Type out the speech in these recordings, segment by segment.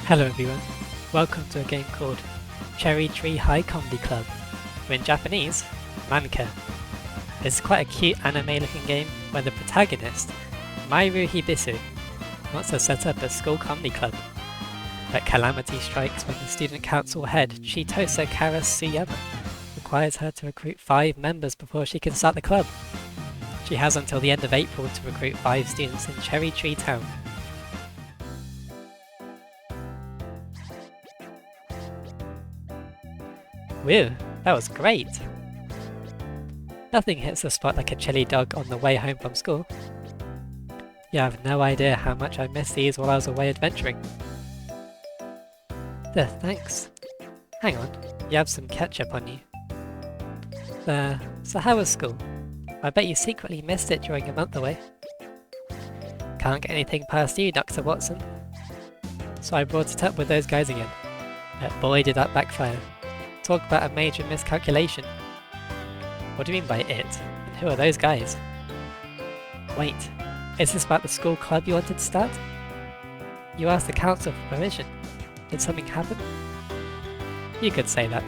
Hello everyone, welcome to a game called Cherry Tree High Comedy Club, or in Japanese, Manken. It's quite a cute anime looking game where the protagonist, Mairu Hibisu, wants to set up a school comedy club. But calamity strikes when the student council head, Chitose Karasuyama, requires her to recruit 5 members before she can start the club. She has until the end of April to recruit 5 students in Cherry Tree Town. Whew, that was great! Nothing hits the spot like a chili dog on the way home from school. You have no idea how much I missed these while I was away adventuring. Thanks. Hang on, you have some ketchup on you. So how was school? I bet you secretly missed it during your month away. Can't get anything past you, Dr. Watson. So I brought it up with those guys again. But boy did that backfire. Talk about a major miscalculation. What do you mean by it? And who are those guys? Wait, is this about the school club you wanted to start? You asked the council for permission. Did something happen? You could say that.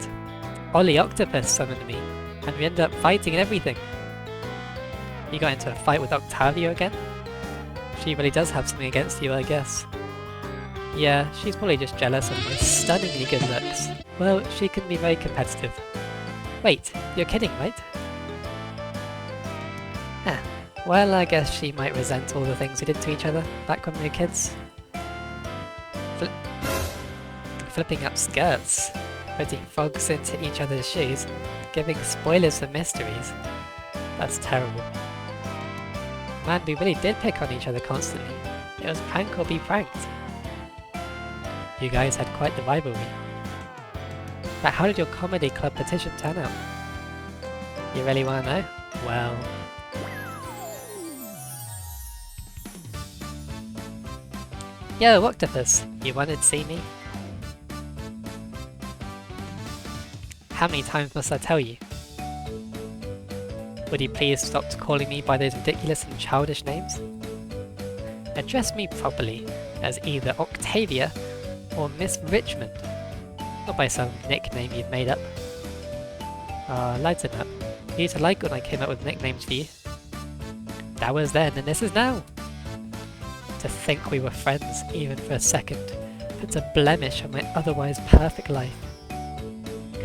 Ollie Octopus summoned me, and we ended up fighting and everything. You got into a fight with Octavio again? She really does have something against you, I guess. Yeah, she's probably just jealous of my stunningly good looks. Well, she can be very competitive. Wait, you're kidding, right? Well, I guess she might resent all the things we did to each other back when we were kids. Flipping up skirts, putting frogs into each other's shoes, giving spoilers for mysteries. That's terrible. Man, we really did pick on each other constantly. It was prank or be pranked. You guys had quite the rivalry. But how did your comedy club petition turn out? You really want to know? Well... Yo, Octopus! You wanted to see me? How many times must I tell you? Would you please stop calling me by those ridiculous and childish names? Address me properly as either Octavia or Miss Richmond, not by some nickname you've made up. Lighten up. You used to like when I came up with nicknames for you. That was then, and this is now. To think we were friends, even for a second, puts a blemish on my otherwise perfect life.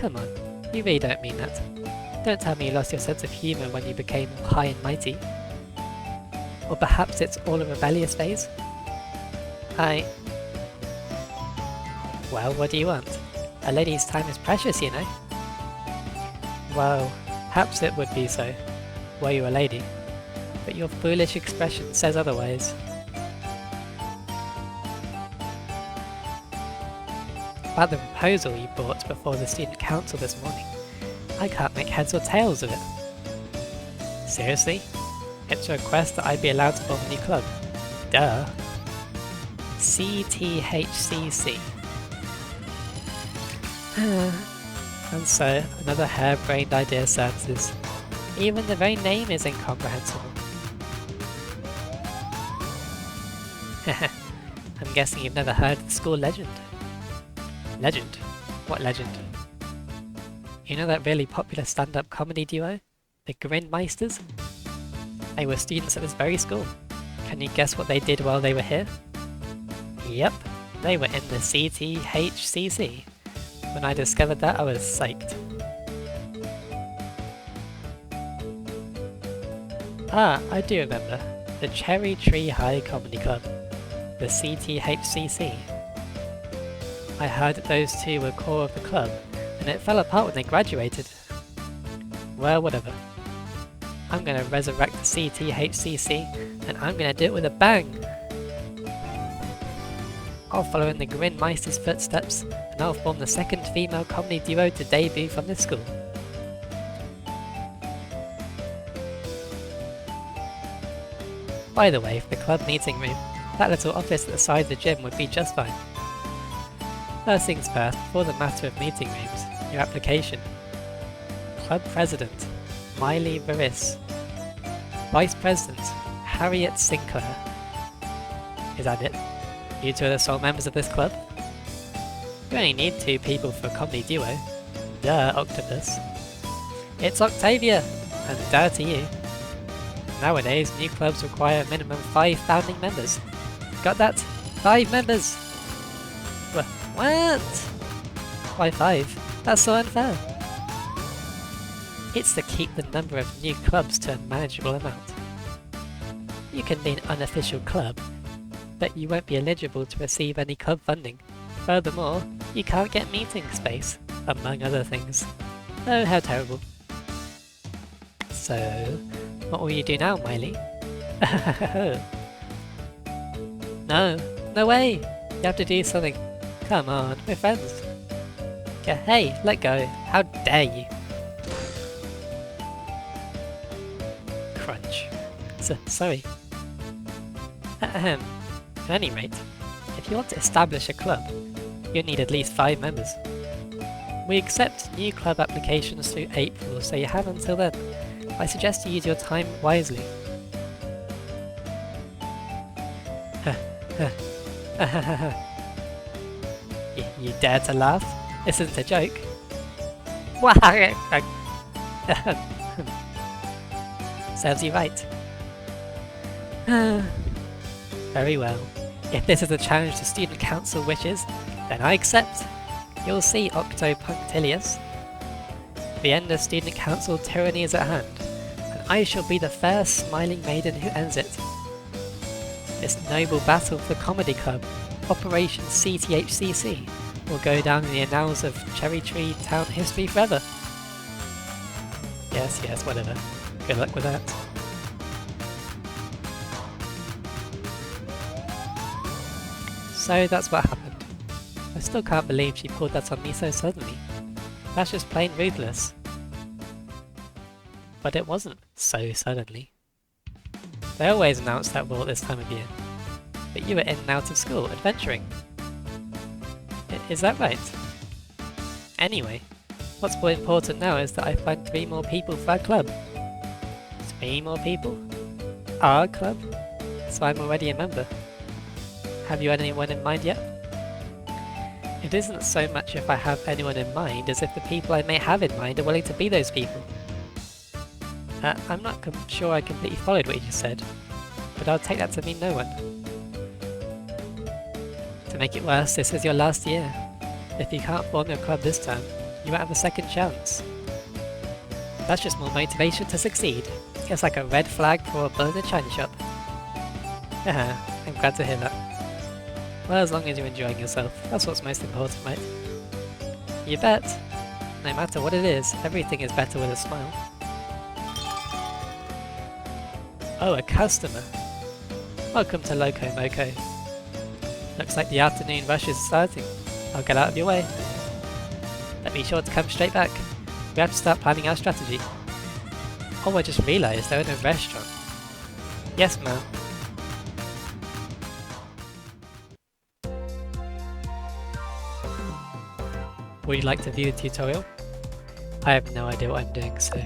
Come on, you really don't mean that. Don't tell me you lost your sense of humour when you became high and mighty. Or perhaps it's all a rebellious phase? Well, what do you want? A lady's time is precious, you know. Well, perhaps it would be so, were you a lady. But your foolish expression says otherwise. About the proposal you brought before the student council this morning, I can't make heads or tails of it. Seriously? It's a request that I be allowed to form a new club. Duh. CTHCC. And so, another harebrained idea surfaces. Even the very name is incomprehensible. I'm guessing you've never heard of the school legend. Legend? What legend? You know that really popular stand-up comedy duo? The Grinmeisters? They were students at this very school. Can you guess what they did while they were here? Yep, they were in the CTHCC. When I discovered that, I was psyched. I do remember. The Cherry Tree High Comedy Club. The CTHCC. I heard that those two were core of the club, and it fell apart when they graduated. Well, whatever. I'm gonna resurrect the CTHCC, and I'm gonna do it with a bang! I'll follow in the Grinmeister's footsteps, and I'll form the second female comedy duo to debut from this school. By the way, for the club meeting room, that little office at the side of the gym would be just fine. First things first, before the matter of meeting rooms, your application. Club President, Miley Veris. Vice President, Harriet Sinclair. Is that it? You two are the sole members of this club? You only need 2 people for a comedy duo. Duh, Octopus. It's Octavia! And duh to you. Nowadays, new clubs require a minimum 5 founding members. Got that? 5 members! What? Why 5? That's so unfair. It's to keep the number of new clubs to a manageable amount. You can be an unofficial club, but you won't be eligible to receive any club funding. Furthermore, you can't get meeting space, among other things. Oh, how terrible. So, what will you do now, Miley? No way! You have to do something. Come on, we're friends. Yeah, hey, let go. How dare you? Crunch. Sorry. At any rate, if you want to establish a club, you'll need at least 5 members. We accept new club applications through April, so you have until then. I suggest you use your time wisely. You dare to laugh? This isn't a joke. Serves you right. Very well. If this is a challenge the student council wishes, then I accept. You'll see, Octo Punctilious. The end of student council tyranny is at hand, and I shall be the fair smiling maiden who ends it. This noble battle for Comedy Club, Operation CTHCC, will go down in the annals of Cherry Tree Town history forever. Yes, whatever. Good luck with that. So that's what happened. I still can't believe she pulled that on me so suddenly. That's just plain ruthless. But it wasn't so suddenly. They always announce that rule at this time of year. But you were in and out of school, adventuring. Is that right? Anyway, what's more important now is that I find 3 more people for our club. 3 more people? Our club? So I'm already a member. Have you had anyone in mind yet? It isn't so much if I have anyone in mind as if the people I may have in mind are willing to be those people. I'm not sure I completely followed what you just said, but I'll take that to mean no one. To make it worse, this is your last year. If you can't form your club this term, you won't have a second chance. That's just more motivation to succeed. It's like a red flag for a bull in a china shop. I'm glad to hear that. Well, as long as you're enjoying yourself, that's what's most important, right? You bet. No matter what it is, everything is better with a smile. Oh, a customer. Welcome to Loco Moco. Looks like the afternoon rush is starting. I'll get out of your way. But be sure to come straight back. We have to start planning our strategy. Oh, I just realised they're in a restaurant. Yes, ma'am. Would you like to view the tutorial? I have no idea what I'm doing, so...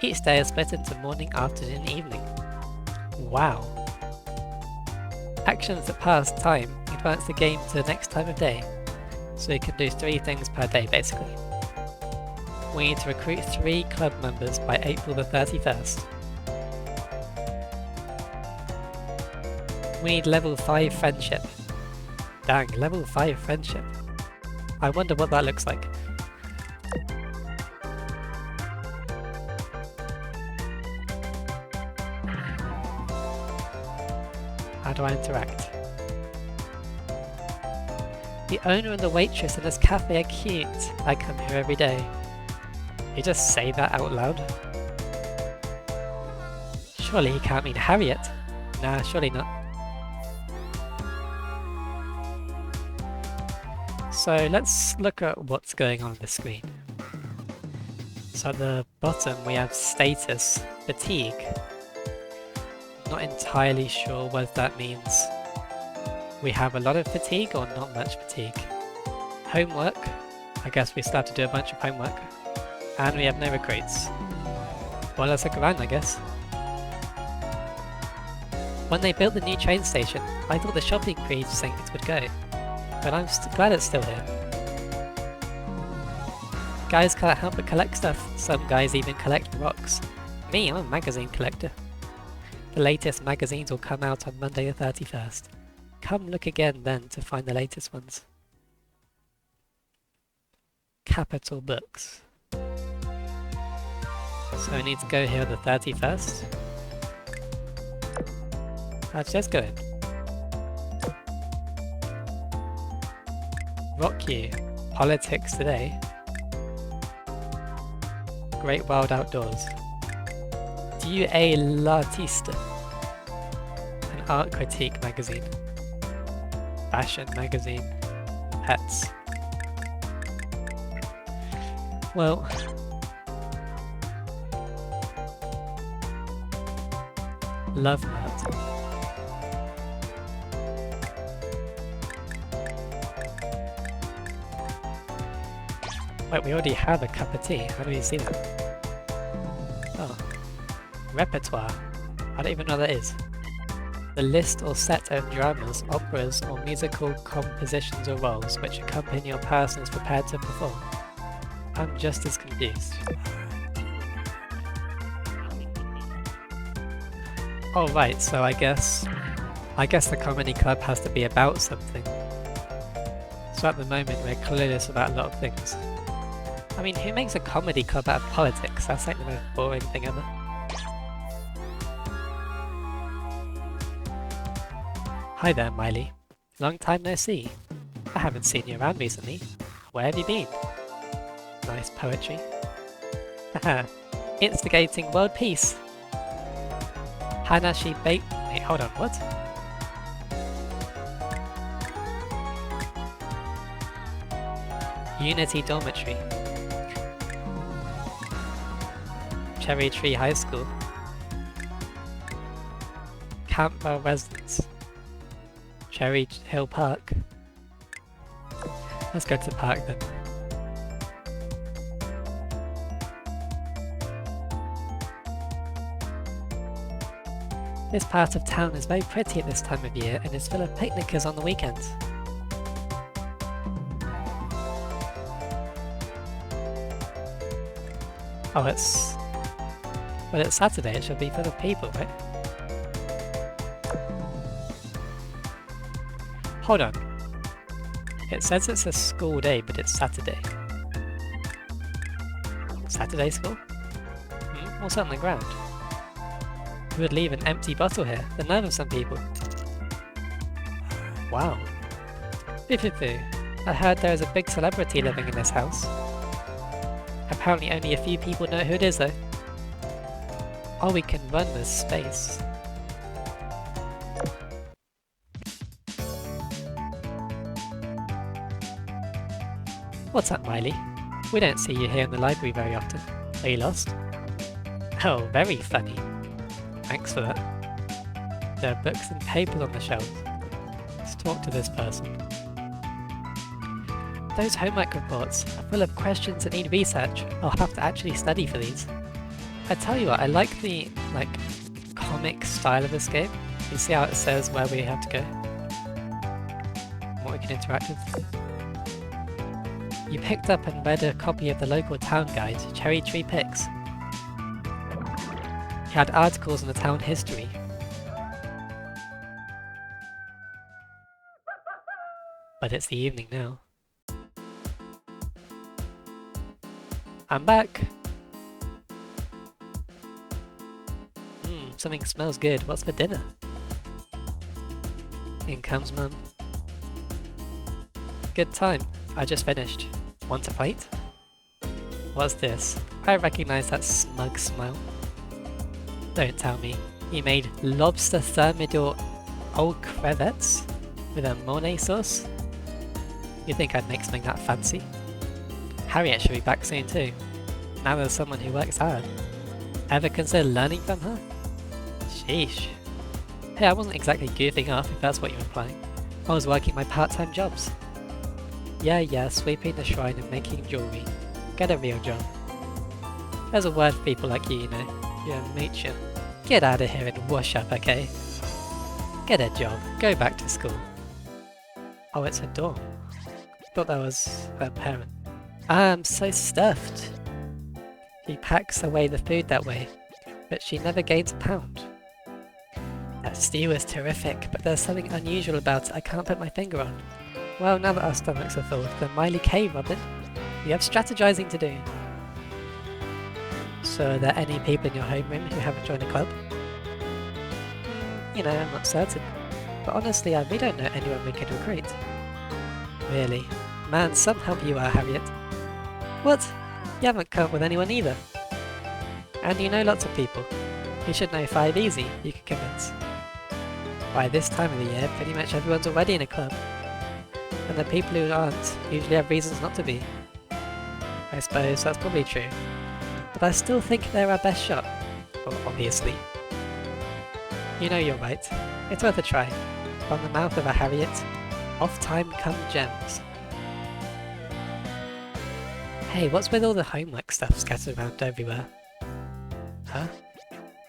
Each day is split into morning, afternoon and evening. Wow! Actions that pass time advance the game to the next time of day, so you can do 3 things per day basically. We need to recruit 3 club members by April the 31st. We need level 5 friendship. Dang, level 5 friendship. I wonder what that looks like. How do I interact? The owner and the waitress in this cafe are cute. I come here every day. You just say that out loud? Surely he can't mean Harriet. Nah, surely not. So let's look at what's going on the screen. So at the bottom we have status, fatigue. Not entirely sure what that means. We have a lot of fatigue or not much fatigue. Homework, I guess we still have to do a bunch of homework. And we have no recruits. Well, let's look around, I guess. When they built the new train station, I thought the shopping precinct would go, but I'm glad it's still here. Guys can't help but collect stuff. Some guys even collect rocks. Me, I'm a magazine collector. The latest magazines will come out on Monday the 31st. Come look again then to find the latest ones. Capital Books. So I need to go here on the 31st. Let's just go in. Rock You. Politics Today. Great Wild Outdoors. Dieu et l'artiste. An art critique magazine. Fashion magazine. Pets. Well, Love Mart. Wait, we already have a cup of tea. How do you see that? Oh. Repertoire. I don't even know what that is. The list or set of dramas, operas, or musical compositions or roles which accompany your person is prepared to perform. I'm just as confused. Oh right, so I guess the comedy club has to be about something. So at the moment we're clueless about a lot of things. I mean, who makes a comedy club out of politics? That's like the most boring thing ever. Hi there, Miley. Long time no see. I haven't seen you around recently. Where have you been? Nice poetry. Haha. Instigating world peace. Hanashi Bake. Wait, hold on, what? Unity Dormitory. Cherry Tree High School. Campbell Residence. Cherry Hill Park. Let's go to the park then. This part of town is very pretty at this time of year and is full of picnickers on the weekends. Oh, well, it's Saturday, it should be full of people, right? Hold on. It says it's a school day, but it's Saturday. Saturday school? What's on the ground? Who would leave an empty bottle here? The nerve of some people. Wow. Bifufu. I heard there is a big celebrity living in this house. Apparently only a few people know who it is though. Oh, we can run this space. What's up, Miley? We don't see you here in the library very often. Are you lost? Oh, very funny. Thanks for that. There are books and papers on the shelves. Let's talk to this person. Those homework reports are full of questions that need research. I'll have to actually study for these. I tell you what, I like the comic style of this game. You see how it says where we have to go? What we can interact with. You picked up and read a copy of the local town guide, Cherry Tree Picks. You had articles on the town history. But it's the evening now. I'm back! Something smells good. What's for dinner? In comes Mum. Good time. I just finished. Want a plate? What's this? I recognise that smug smile. Don't tell me. You made lobster thermidor aux crevettes with a Mornay sauce? You think I'd make something that fancy? Harriet should be back soon too. Now there's someone who works hard. Ever consider learning from her? Sheesh. Hey, I wasn't exactly goofing off if that's what you're implying. I was working my part-time jobs. Yeah, sweeping the shrine and making jewellery. Get a real job. There's a word for people like you know. You're a moocher. Get out of here and wash up, okay? Get a job. Go back to school. Oh, it's her dorm. Thought that was her parent. I'm so stuffed. She packs away the food that way, but she never gains a pound. That stew is terrific, but there's something unusual about it I can't put my finger on. Well, now that our stomachs are full, then Miley K, Robin. You have strategizing to do. So are there any people in your homeroom who haven't joined a club? You know, I'm not certain. But honestly, we don't know anyone we could recruit. Really? Man, some help you are, Harriet. What? You haven't come up with anyone either. And you know lots of people. You should know 5 easy, you can convince. By this time of the year, pretty much everyone's already in a club. And the people who aren't usually have reasons not to be. I suppose that's probably true. But I still think they're our best shot. Well, obviously. You know you're right. It's worth a try. From the mouth of a Harriet, off time come gems. Hey, what's with all the homework stuff scattered around everywhere? Huh?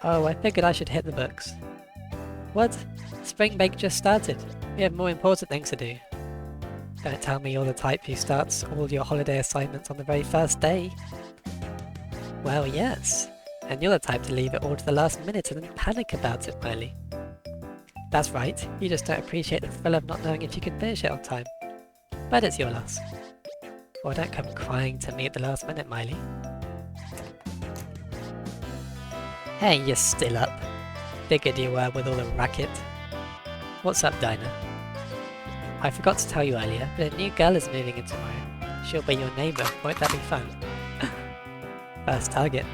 Oh, I figured I should hit the books. What? Spring break just started. We have more important things to do. Don't tell me you're the type who starts all your holiday assignments on the very first day. Well, yes. And you're the type to leave it all to the last minute and then panic about it, Miley. That's right, you just don't appreciate the thrill of not knowing if you can finish it on time. But it's your loss. Or don't come crying to me at the last minute, Miley. Hey, you're still up. Figured you were with all the racket. What's up, Dinah? I forgot to tell you earlier, but a new girl is moving in tomorrow. She'll be your neighbour, won't that be fun? First target.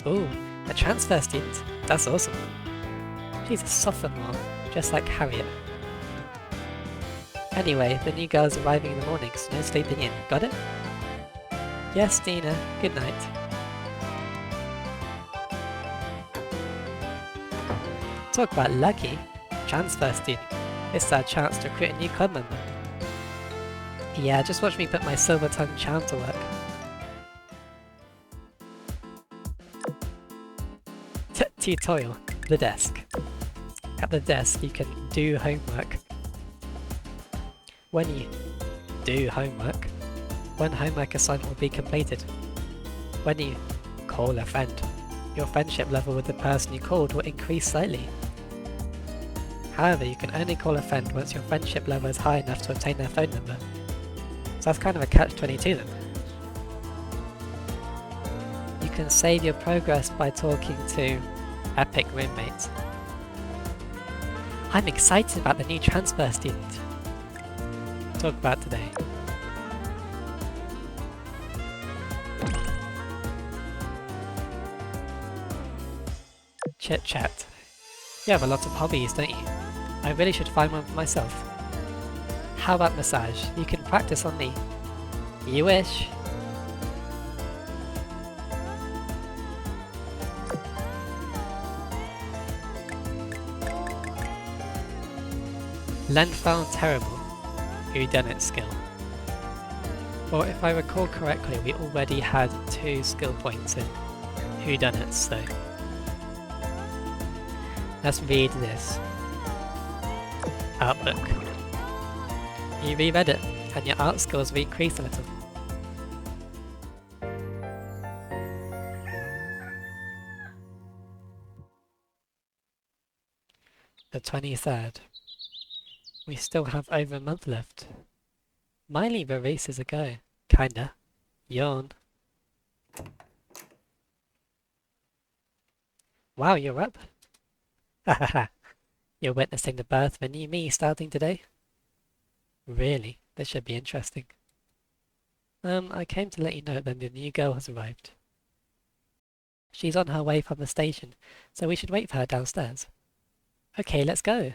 Ooh, a transfer student. That's awesome. She's a sophomore, just like Harriet. Anyway, the new girl's arriving in the morning, so no sleeping in. Got it? Yes, Dina. Good night. Talk about lucky. Transfer student. It's our chance to recruit a new club member. Yeah, just watch me put my silver tongue charm to work. Tutorial. The desk. At the desk you can do homework. When you do homework, one homework assignment will be completed. When you call a friend, your friendship level with the person you called will increase slightly. However, you can only call a friend once your friendship level is high enough to obtain their phone number. So that's kind of a catch-22 then. You can save your progress by talking to epic roommates. I'm excited about the new transfer student. Talk about today. Chit chat. You have a lot of hobbies, don't you? I really should find one for myself. How about massage? You can practice on me. You wish. Len found terrible. Whodunit skill. Or if I recall correctly, we already had 2 skill points in whodunits, so let's read this. Art book. You reread it, and your art skills will increase a little. The 23rd. We still have over a month left. Miley, the race is a go. Kinda. Yawn. Wow, you're up. Hahaha. You're witnessing the birth of a new me starting today? Really? This should be interesting. I came to let you know that the new girl has arrived. She's on her way from the station, so we should wait for her downstairs. Okay, let's go.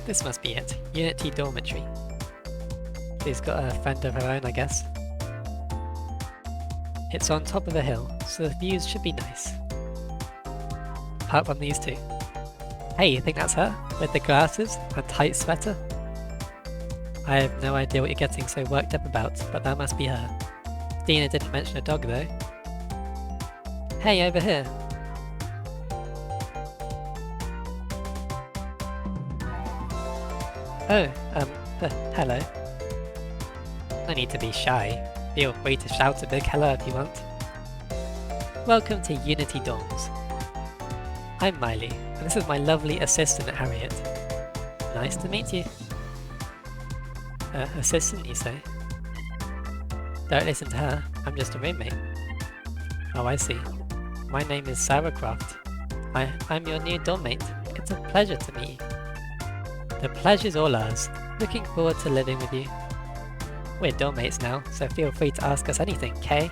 This must be it. Unity Dormitory. She's got a friend of her own, I guess. It's on top of a hill, so the views should be nice. Apart from these two. Hey, you think that's her? With the glasses and tight sweater? I have no idea what you're getting so worked up about, but that must be her. Dina didn't mention a dog though. Hey, over here. Oh, hello. No need to be shy. Feel free to shout a big hello if you want. Welcome to Unity Dorms. I'm Miley, and this is my lovely assistant Harriet. Nice to meet you. Assistant, you say? Don't listen to her, I'm just a roommate. Oh, I see. My name is Sarah Croft. I'm your new dorm mate. It's a pleasure to meet you. The pleasure's all ours. Looking forward to living with you. We're dorm mates now, so feel free to ask us anything, Kay?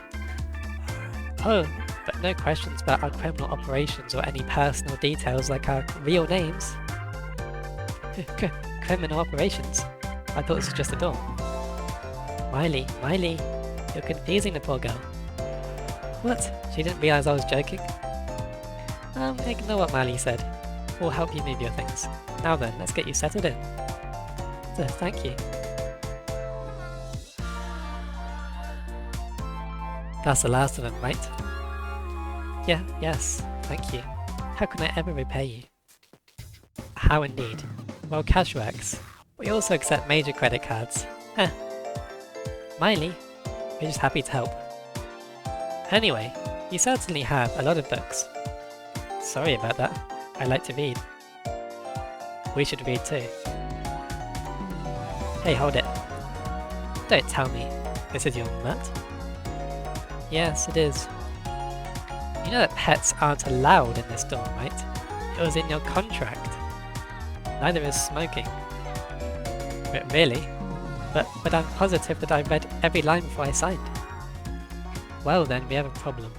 Oh, but no questions about our criminal operations or any personal details like our real names. Criminal operations? I thought this was just a dorm. Miley, you're confusing the poor girl. What? She didn't realise I was joking? Ignore what Miley said. We'll help you move your things. Now then, let's get you settled in. Thank you. That's the last of them, right? Yes, thank you. How can I ever repay you? How indeed. Well, cash works. We also accept major credit cards. Miley, we're just happy to help. Anyway, you certainly have a lot of books. Sorry about that. I like to read. We should read too. Hey, hold it. Don't tell me. This is your mat? Yes, it is. You know that pets aren't allowed in this dorm, right? It was in your contract. Neither is smoking. Really? But I'm positive that I read every line before I signed. Well then, we have a problem.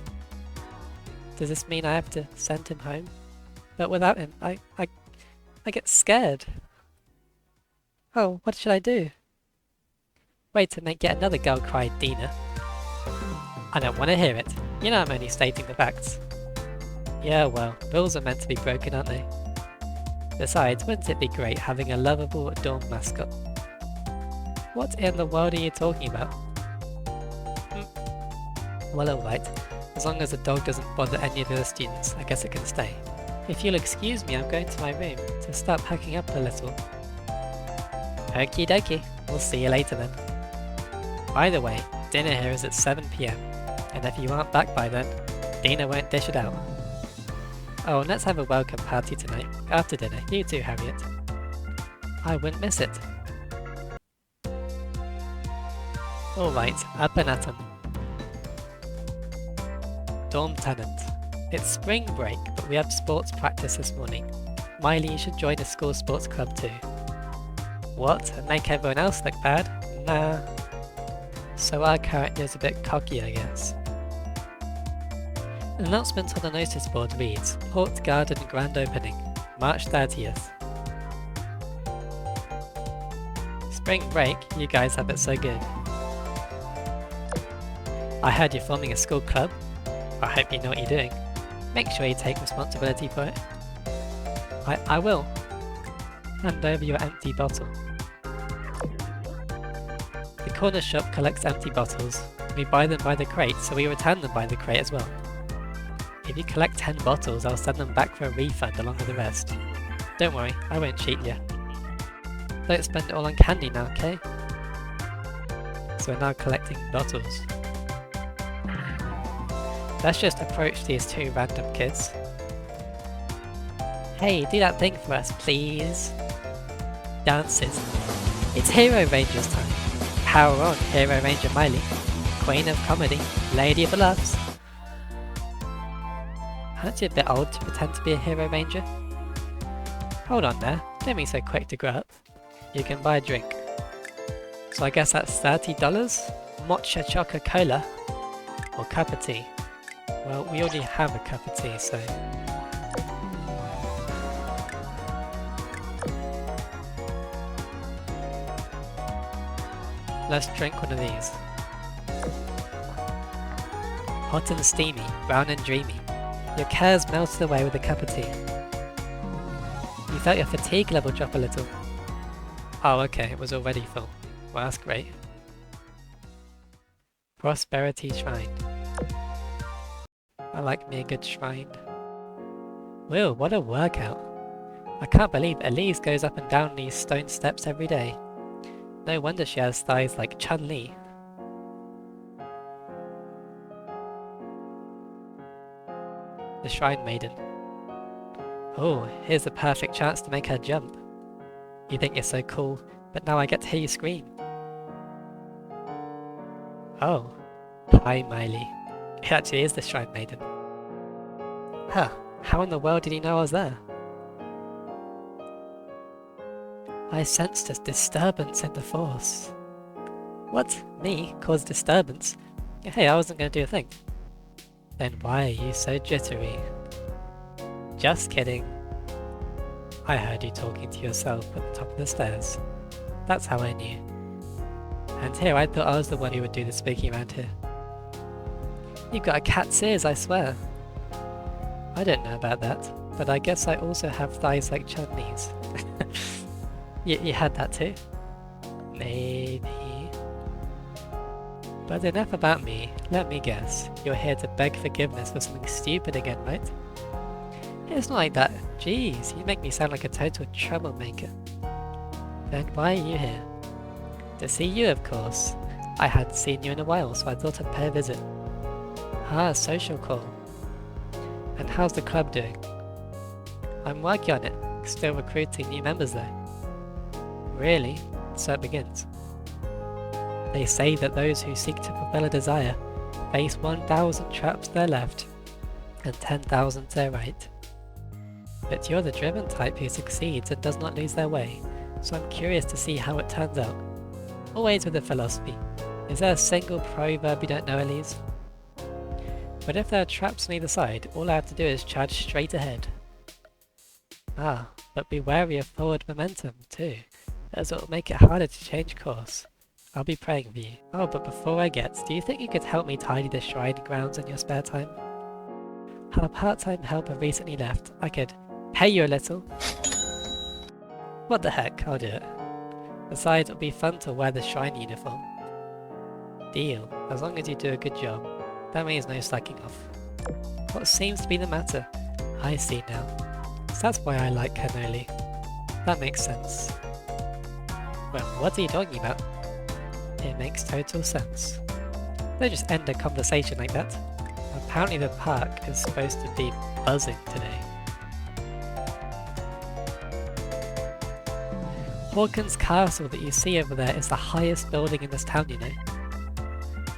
Does this mean I have to send him home? But without him, I get scared. Oh, what should I do? Wait to make yet another girl cry, Dina. I don't want to hear it. You know I'm only stating the facts. Yeah, well, rules are meant to be broken, aren't they? Besides, wouldn't it be great having a lovable dorm mascot? What in the world are you talking about? Well, alright. As long as the dog doesn't bother any of the other students, I guess it can stay. If you'll excuse me, I'm going to my room to start packing up a little. Okie dokie, we'll see you later then. By the way, dinner here is at 7 PM, and if you aren't back by then, Dina won't dish it out. Oh, and let's have a welcome party tonight, after dinner, you too, Harriet. I wouldn't miss it. Alright, up and at 'em. Dorm tenant. It's spring break, but we have sports practice this morning. Miley, you should join the school sports club too. What? And make everyone else look bad? Nah. So our character's a bit cocky, I guess. An announcement on the notice board reads, Port Garden Grand Opening, March 30th. Spring break? You guys have it so good. I heard you're forming a school club. I hope you know what you're doing. Make sure you take responsibility for it. I will. Hand over your empty bottle. The corner shop collects empty bottles. We buy them by the crate, so we return them by the crate as well. If you collect 10 bottles, I'll send them back for a refund along with the rest. Don't worry, I won't cheat you. Don't spend it all on candy now, okay? So we're now collecting bottles. Let's just approach these two random kids. Hey, do that thing for us, please. Dances. It's Hero Rangers time. Power on, Hero Ranger Miley. Queen of comedy, lady of the laughs. Aren't you a bit old to pretend to be a Hero Ranger? Hold on there, don't be so quick to grow up. You can buy a drink. So I guess that's $30? Mocha Choco Cola? Or cup of tea? Well, we already have a cup of tea, so... Let's drink one of these. Hot and steamy, brown and dreamy. Your cares melted away with a cup of tea. You felt your fatigue level drop a little. Oh, okay, it was already full. Well, that's great. Prosperity Shrine. I like me a good shrine. Whoa, what a workout. I can't believe Elise goes up and down these stone steps every day. No wonder she has thighs like Chun-Li. The Shrine Maiden. Oh, here's a perfect chance to make her jump. You think you're so cool, but now I get to hear you scream. Oh, hi Miley. It actually is the Shrine Maiden. Huh, how in the world did he know I was there? I sensed a disturbance in the force. What? Me? Cause disturbance? Hey, I wasn't going to do a thing. Then why are you so jittery? Just kidding. I heard you talking to yourself at the top of the stairs. That's how I knew. And here I thought I was the one who would do the speaking around here. You've got a cat's ears, I swear. I don't know about that, but I guess I also have thighs like Chun-Li's. You had that too? Maybe. But enough about me, let me guess. You're here to beg forgiveness for something stupid again, right? It's not like that. Jeez, you make me sound like a total troublemaker. Then why are you here? To see you, of course. I hadn't seen you in a while, so I thought I'd pay a visit. Ah, social call. And how's the club doing? I'm working on it. Still recruiting new members though. Really? So it begins. They say that those who seek to fulfill a desire face 1,000 traps to their left and 10,000 to their right. But you're the driven type who succeeds and does not lose their way, so I'm curious to see how it turns out. Always with a philosophy. Is there a single proverb you don't know, Elise? But if there are traps on either side, all I have to do is charge straight ahead. Ah, but be wary of forward momentum too, as it will make it harder to change course. I'll be praying for you. Oh, but before I get, do you think you could help me tidy the shrine grounds in your spare time? Our part-time helper recently left. I could pay you a little. What the heck, I'll do it. Besides, it'll be fun to wear the shrine uniform. Deal, as long as you do a good job. That means no slacking off. What seems to be the matter? I see now. So that's why I like cannoli. That makes sense. Well, what are you talking about? It makes total sense. Don't just end a conversation like that. Apparently the park is supposed to be buzzing today. Hawkins Castle that you see over there is the highest building in this town, you know.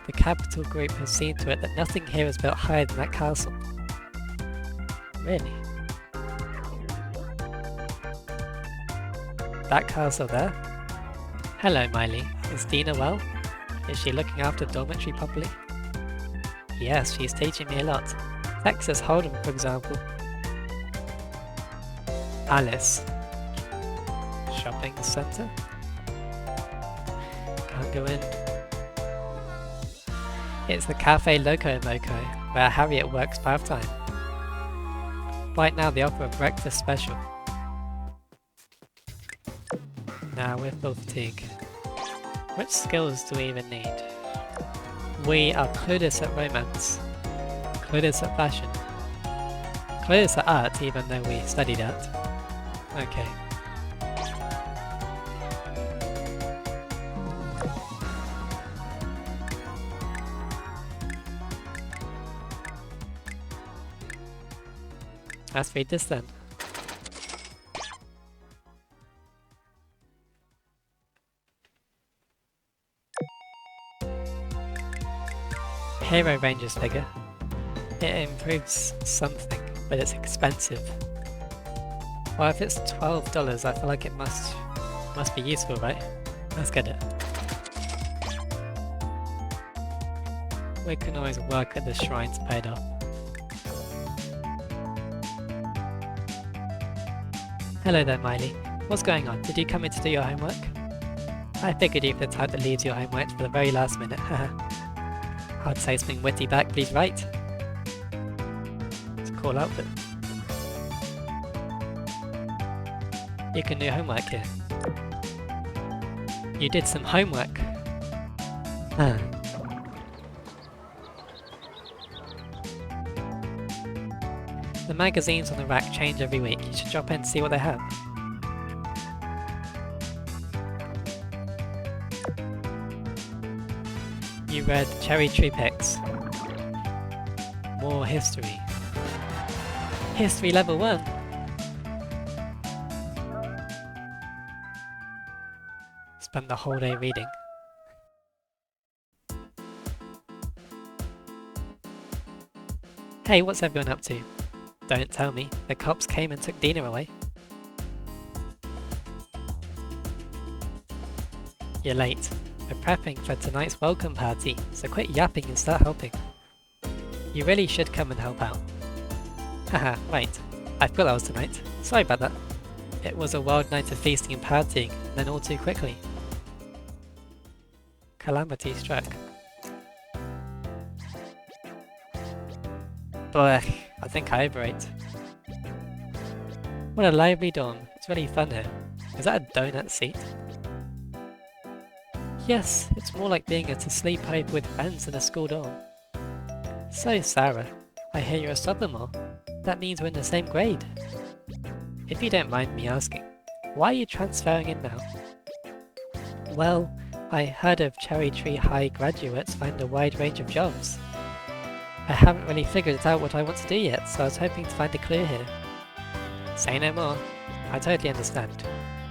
The Capital Group has seen to it that nothing here is built higher than that castle. Really? That castle there? Hello, Miley. Is Dina well? Is she looking after dormitory properly? Yes, she's teaching me a lot. Texas Hold'em, for example. Alice. Shopping centre? Can't go in. It's the Cafe Loco Moco, where Harriet works part-time. Right now they offer a breakfast special. Now we're full fatigue. Which skills do we even need? We are clueless at romance, clueless at fashion, clueless at art even though we studied art. Okay. Let's read this then. Hero Rangers figure. It improves something, but it's expensive. Well, if it's $12, I feel like it must be useful, right? Let's get it. We can always work at the shrine to pay it off. Hello there, Miley. What's going on? Did you come in to do your homework? I figured you'd be the type that leaves your homework for the very last minute, haha. I'd say something witty back, please write. It's a cool outfit. You can do homework here. You did some homework. The magazines on the rack change every week. You should drop in to see what they have. You read Cherry Tree Picks. More history. History level 1! Spend the whole day reading. Hey, what's everyone up to? Don't tell me. The cops came and took Dina away. You're late. We're prepping for tonight's welcome party, so quit yapping and start helping. You really should come and help out. Haha, right. I thought that was tonight. Sorry about that. It was a wild night of feasting and partying, and then all too quickly. Calamity struck. Blech, I think I overate. What a lively dorm. It's really fun here. Is that a donut seat? Yes, it's more like being at a sleepover with friends in a school dorm. So Sarah, I hear you're a sophomore. That means we're in the same grade. If you don't mind me asking, why are you transferring in now? Well, I heard of Cherry Tree High graduates find a wide range of jobs. I haven't really figured out what I want to do yet, so I was hoping to find a clue here. Say no more. I totally understand.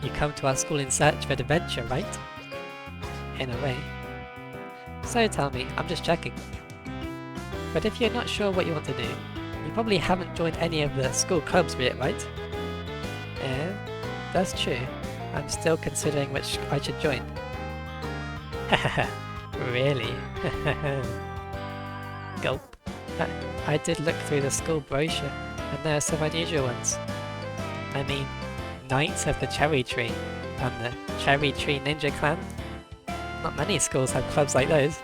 You come to our school in search of adventure, right? In a way. So tell me, I'm just checking. But if you're not sure what you want to do, you probably haven't joined any of the school clubs yet, right? Yeah, that's true. I'm still considering which I should join. Really? Gulp. I did look through the school brochure, and there are some unusual ones. I mean, Knights of the Cherry Tree, and the Cherry Tree Ninja Clan. Not many schools have clubs like those.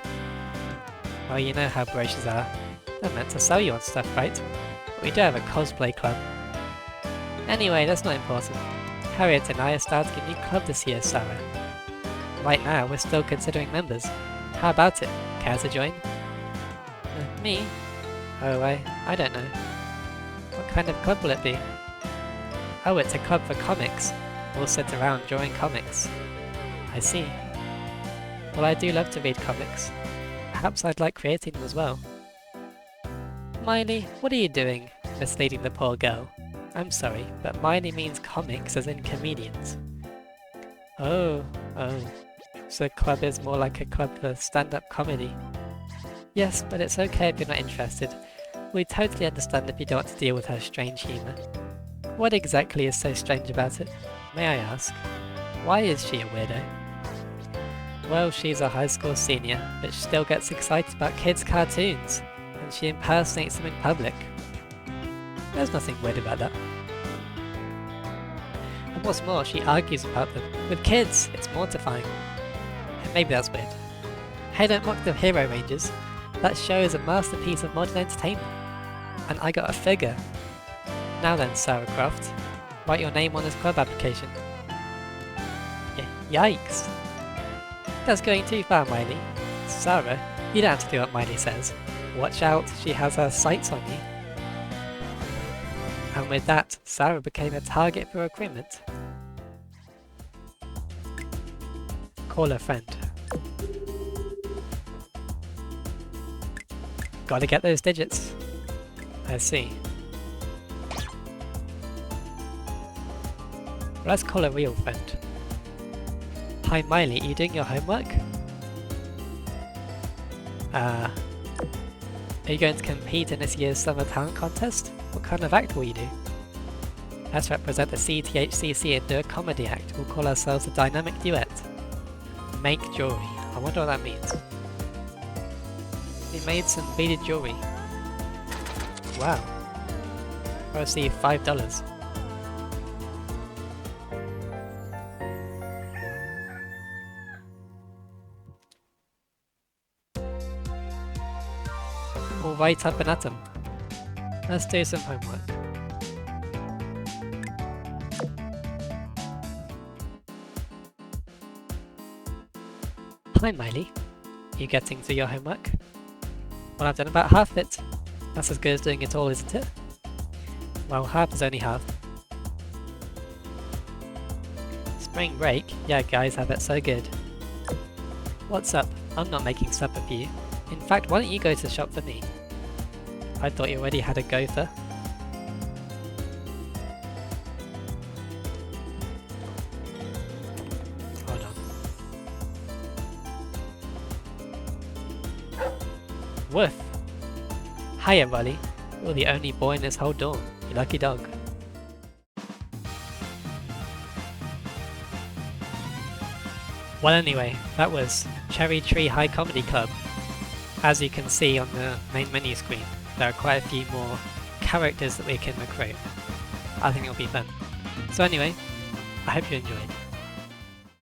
Well, you know how brochures are. They're meant to sell you on stuff, right? But we do have a cosplay club. Anyway, that's not important. Harriet and I are starting a new club this year, Sarah. Right now, we're still considering members. How about it? Care to join? Me? Oh, I don't know. What kind of club will it be? Oh, it's a club for comics. We'll sit around drawing comics. I see. Well, I do love to read comics. Perhaps I'd like creating them as well. Miley, what are you doing? Misleading the poor girl. I'm sorry, but Miley means comics as in comedians. Oh. So the club is more like a club for stand-up comedy. Yes, but it's okay if you're not interested. We totally understand if you don't want to deal with her strange humour. What exactly is so strange about it? May I ask? Why is she a weirdo? Well, she's a high school senior, but she still gets excited about kids' cartoons, and she impersonates them in public. There's nothing weird about that. And what's more, she argues about them. With kids, it's mortifying. Maybe that's weird. Hey, don't mock the Hero Rangers. That show is a masterpiece of modern entertainment. And I got a figure. Now then, Sarah Croft, write your name on this club application. Yikes. That's going too far, Miley. Sarah, you don't have to do what Miley says. Watch out, she has her sights on you. And with that, Sarah became a target for recruitment. Call a friend. Gotta get those digits. I see. Let's call a real friend. Hi Miley, are you doing your homework? Are you going to compete in this year's Summer Talent Contest? What kind of act will you do? Let's represent the CTHCC and do a comedy act. We'll call ourselves the Dynamic Duet. Make jewelry. I wonder what that means. We made some beaded jewelry. Wow. I received $5. We'll write up an atom. Let's do some homework. Hi Miley, you getting through your homework? Well, I've done about half of it. That's as good as doing it all, isn't it? Well, half is only half. Spring break? Yeah guys, I bet so good. What's up? I'm not making supper for you. In fact, why don't you go to the shop for me? I thought you already had a gopher. Hold on. Woof! Hiya, Rolly. You're the only boy in this whole dorm. You lucky dog. Well anyway, that was Cherry Tree High Comedy Club. As you can see on the main menu screen, there are quite a few more characters that we can recruit. I think it'll be fun. So anyway, I hope you enjoyed.